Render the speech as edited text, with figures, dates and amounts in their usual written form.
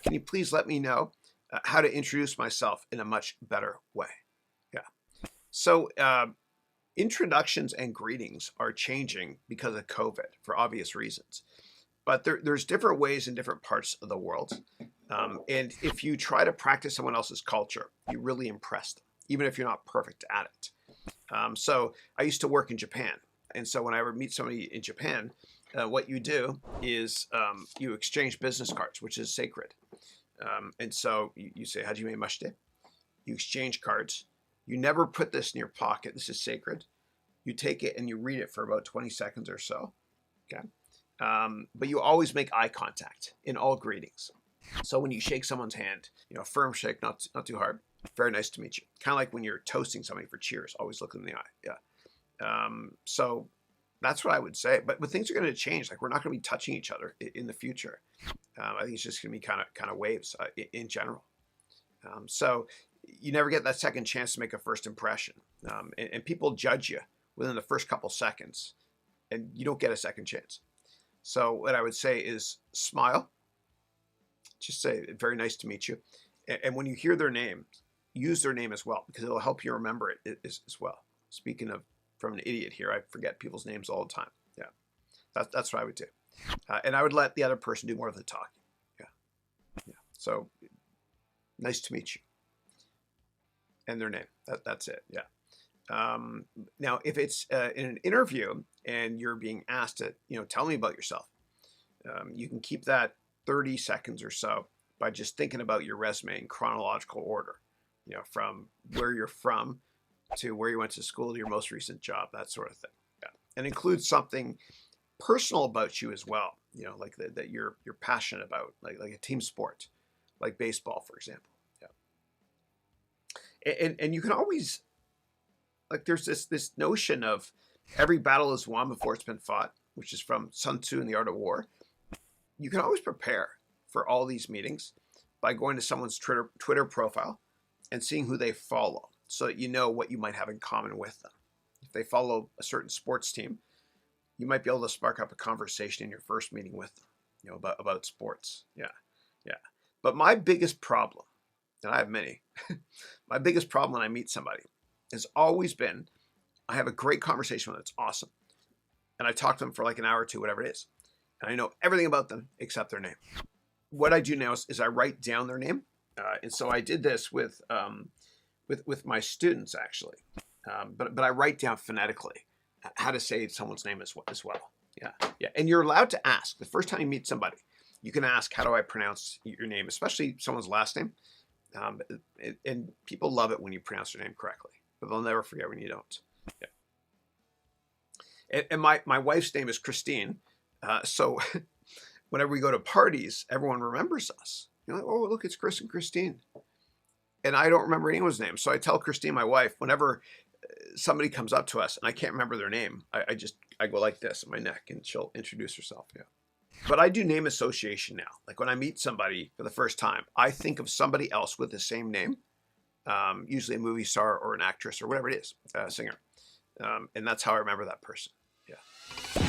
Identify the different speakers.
Speaker 1: Can you please let me know how to introduce myself in a much better way? Yeah. So introductions and greetings are changing because of COVID for obvious reasons. But there's different ways in different parts of the world. And if you try to practice someone else's culture, you really impress them, even if you're not perfect at it. So I used to work in Japan. And so when I would meet somebody in Japan, what you do is you exchange business cards, which is sacred. And so you say, Hajime Mashite. You exchange cards. You never put this in your pocket. This is sacred. You take it and you read it for about 20 seconds or so. Okay. But you always make eye contact in all greetings. So when you shake someone's hand, firm shake, not too hard. Very nice to meet you. Kind of like when you're toasting somebody for cheers, always look in the eye. Yeah. So that's what I would say. But things are going to change. Like we're not going to be touching each other in the future. I think it's just going to be kind of waves in general. So you never get that second chance to make a first impression. And people judge you within the first couple seconds, and you don't get a second chance. So what I would say is smile. Just say, very nice to meet you. And when you hear their name, use their name as well, because it'll help you remember it as well. Speaking of, from an idiot here, I forget people's names all the time. Yeah, that's what I would do. And I would let the other person do more of the talking. Yeah. So nice to meet you. And their name. That's it. Yeah. Now, if it's in an interview and you're being asked to, tell me about yourself, you can keep that 30 seconds or so by just thinking about your resume in chronological order, from where you're from to where you went to school to your most recent job, that sort of thing. Yeah. And include something personal about you as well, like that you're passionate about, like a team sport, like baseball, for example. Yeah. And you can always, like, there's this notion of every battle is won before it's been fought, which is from Sun Tzu in The Art of War. You can always prepare for all these meetings by going to someone's Twitter profile and seeing who they follow, so that you know what you might have in common with them. If they follow a certain sports team, you might be able to spark up a conversation in your first meeting with them, about sports. Yeah. But my biggest problem, and I have many, my biggest problem when I meet somebody has always been, I have a great conversation with them. It's awesome. And I talk to them for like an hour or two, whatever it is. And I know everything about them except their name. What I do now is I write down their name. And so I did this with my students, actually. But I write down phonetically how to say someone's name as well. Yeah. And you're allowed to ask. The first time you meet somebody, you can ask, how do I pronounce your name, especially someone's last name. And people love it when you pronounce their name correctly, but they'll never forget when you don't. Yeah. And my wife's name is Christine. So whenever we go to parties, everyone remembers us. Like, oh, look, it's Chris and Christine. And I don't remember anyone's name. So I tell Christine, my wife, whenever somebody comes up to us and I can't remember their name, I go like this in my neck and she'll introduce herself. Yeah. But I do name association now. Like when I meet somebody for the first time, I think of somebody else with the same name, usually a movie star or an actress or whatever it is, a singer. And that's how I remember that person. Yeah.